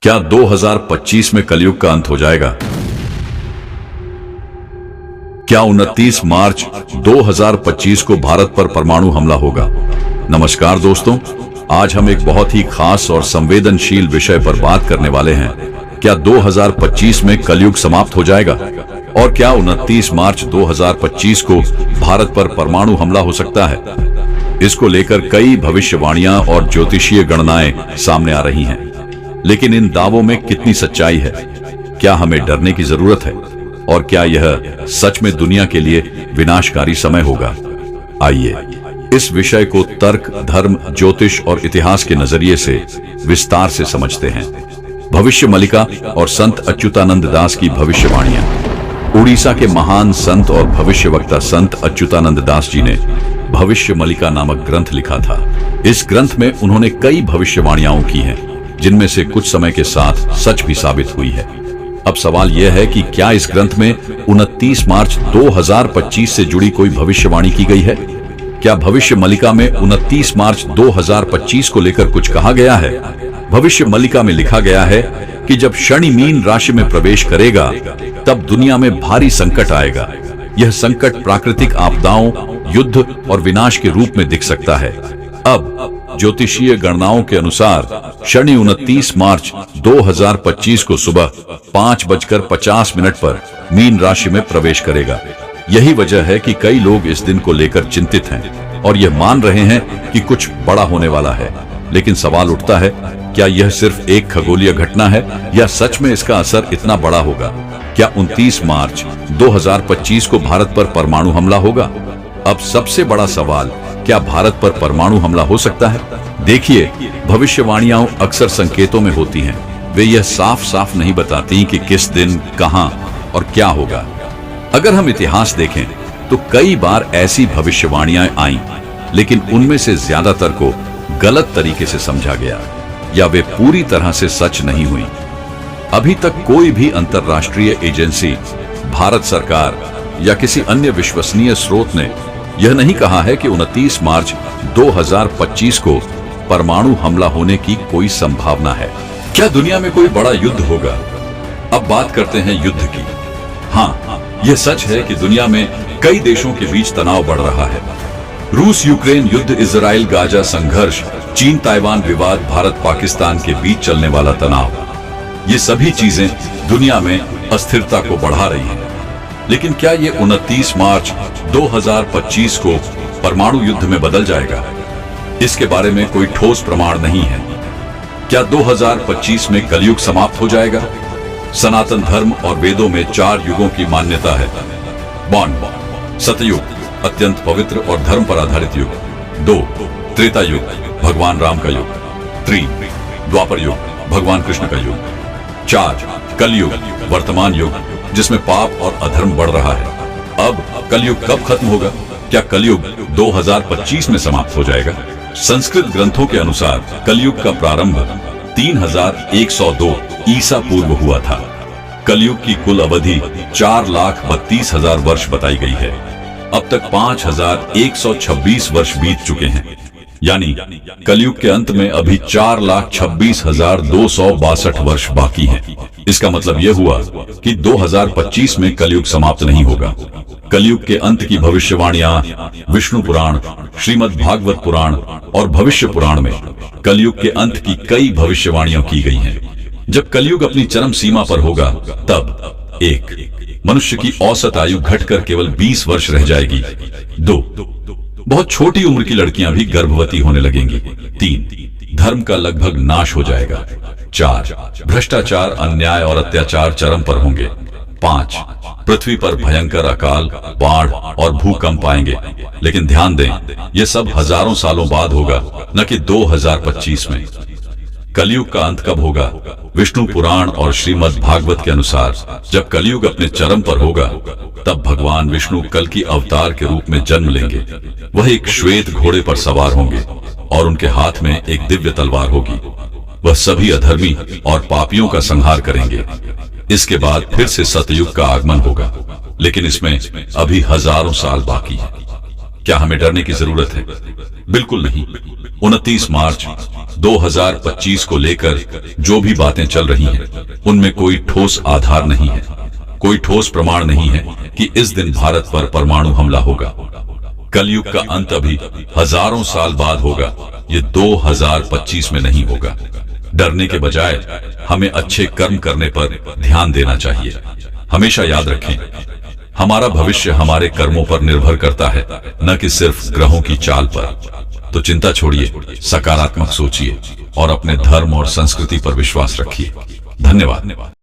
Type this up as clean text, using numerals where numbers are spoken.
क्या 2025 में कलयुग का अंत हो जाएगा? क्या 29 मार्च 2025 को भारत पर परमाणु हमला होगा? नमस्कार दोस्तों, आज हम एक बहुत ही खास और संवेदनशील विषय पर बात करने वाले हैं। क्या 2025 में कलयुग समाप्त हो जाएगा? और क्या 29 मार्च 2025 को भारत पर परमाणु हमला हो सकता है? इसको लेकर कई भविष्यवाणियां और ज्योतिषीय गणनाएं सामने आ रही हैं। लेकिन इन दावों में कितनी सच्चाई है? क्या हमें डरने की जरूरत है? और क्या यह सच में दुनिया के लिए विनाशकारी समय होगा? आइए इस विषय को तर्क, धर्म, ज्योतिष और इतिहास के नजरिए से विस्तार से समझते हैं। भविष्य मलिका और संत अच्युतानंद दास की भविष्यवाणियां। उड़ीसा के महान संत और भविष्यवक्ता संत अच्युतानंद दास जी ने भविष्य मलिका नामक ग्रंथ लिखा था। इस ग्रंथ में उन्होंने कई भविष्यवाणियां की हैं, जिनमें से कुछ समय के साथ सच भी साबित हुई है। अब सवाल यह है कि क्या इस ग्रंथ में 29 मार्च 2025 से जुड़ी कोई भविष्यवाणी की गई है? क्या भविष्य मलिका में 29 मार्च 2025 को लेकर कुछ कहा गया है? भविष्य मलिका में लिखा गया है कि जब शनि मीन राशि में प्रवेश करेगा तब दुनिया में भारी संकट आएगा। यह संकट प्राकृतिक आपदाओं, युद्ध और विनाश के रूप में दिख सकता है। अब ज्योतिषीय गणनाओं के अनुसार शनि 29 मार्च 2025 को सुबह 5:50 पर मीन राशि में प्रवेश करेगा। यही वजह है कि कई लोग इस दिन को लेकर चिंतित हैं और यह मान रहे हैं कि कुछ बड़ा होने वाला है। लेकिन सवाल उठता है, क्या यह सिर्फ एक खगोलीय घटना है या सच में इसका असर इतना बड़ा होगा? क्या 29 मार्च 2025 को भारत पर परमाणु हमला होगा? अब सबसे बड़ा सवाल, क्या भारत पर परमाणु हमला हो सकता है? देखिए, भविष्यवाणियां अक्सर संकेतों में होती हैं। वे यह साफ साफ नहीं बताती कि किस दिन, कहां और क्या होगा। अगर हम इतिहास देखें तो कई बार ऐसी भविष्यवाणियां आईं, लेकिन उनमें से ज्यादातर को गलत तरीके से समझा गया या वे पूरी तरह से सच नहीं हुई। अभी तक कोई भी अंतर्राष्ट्रीय एजेंसी, भारत सरकार या किसी अन्य विश्वसनीय स्रोत ने यह नहीं कहा है कि 29 मार्च 2025 को परमाणु हमला होने की कोई संभावना है। क्या दुनिया में कोई बड़ा युद्ध होगा? अब बात करते हैं युद्ध की। हाँ, यह सच है कि दुनिया में कई देशों के बीच तनाव बढ़ रहा है। रूस यूक्रेन युद्ध, इजराइल गाजा संघर्ष, चीन ताइवान विवाद, भारत पाकिस्तान के बीच चलने वाला तनाव, ये सभी चीजें दुनिया में अस्थिरता को बढ़ा रही हैं। लेकिन क्या ये 29 मार्च 2025 को परमाणु युद्ध में बदल जाएगा? इसके बारे में कोई ठोस प्रमाण नहीं है। क्या 2025 में कलयुग समाप्त हो जाएगा? सनातन धर्म और वेदों में 4 युगों की मान्यता है। बौन सतयुग, अत्यंत पवित्र और धर्म पर आधारित युग। 2 त्रेता युग, भगवान राम का युग। 3 द्वापर युग, भगवान कृष्ण का युग। 4 कलयुग, वर्तमान युग, जिसमें पाप और अधर्म बढ़ रहा है। अब कलयुग कब खत्म होगा? क्या कलयुग 2025 में समाप्त हो जाएगा? संस्कृत ग्रंथों के अनुसार कलयुग का प्रारंभ 3102 ईसा पूर्व हुआ था। कलयुग की कुल अवधि 4,32,000 वर्ष बताई गई है। अब तक 5,126 वर्ष बीत चुके हैं। यानी कलयुग के अंत में अभी 4,26,262 वर्ष बाकी हैं। इसका मतलब यह हुआ कि 2025 में कलयुग समाप्त नहीं होगा। कलयुग के अंत की भविष्यवाणियां विष्णु पुराण, श्रीमद् भागवत पुराण और भविष्य पुराण में कलयुग के अंत की कई भविष्यवाणियां की गई हैं। जब कलयुग अपनी चरम सीमा पर होगा तब 1 मनुष्य की औसत आयु घटकर केवल 20 वर्ष रह जाएगी। 2 बहुत छोटी उम्र की लड़कियां भी गर्भवती होने लगेंगी। 3 धर्म का लगभग नाश हो जाएगा। 4 भ्रष्टाचार, अन्याय और अत्याचार चरम पर होंगे। 5 पृथ्वी पर भयंकर अकाल, बाढ़ और भूकंप आएंगे। लेकिन ध्यान दें, यह सब हजारों सालों बाद होगा, न कि 2025 में। कलयुग का अंत कब होगा? विष्णु पुराण और श्रीमद् भागवत के अनुसार जब कलयुग अपने चरम पर होगा तब भगवान विष्णु कल की अवतार के रूप में जन्म लेंगे। वह एक श्वेत घोड़े पर सवार होंगे और उनके हाथ में एक दिव्य तलवार होगी। वह सभी अधर्मी और पापियों का संहार करेंगे। इसके बाद फिर से सतयुग का आगमन होगा, लेकिन इसमें अभी हजारों साल बाकी है। क्या हमें डरने की जरूरत है? बिल्कुल नहीं। 29 मार्च 2025 को लेकर जो भी बातें चल रही हैं, उनमें कोई ठोस आधार नहीं है, कोई ठोस प्रमाण नहीं है कि इस दिन भारत पर परमाणु हमला होगा। कलयुग का अंत अभी हजारों साल बाद होगा, ये 2025 में नहीं होगा। डरने के बजाय हमें अच्छे कर्म करने पर ध्यान देना चाहिए। हमेशा याद रखें, हमारा भविष्य हमारे कर्मों पर निर्भर करता है, न कि सिर्फ ग्रहों की चाल पर। तो चिंता छोड़िए, सकारात्मक सोचिए और अपने धर्म और संस्कृति पर विश्वास रखिए। धन्यवाद।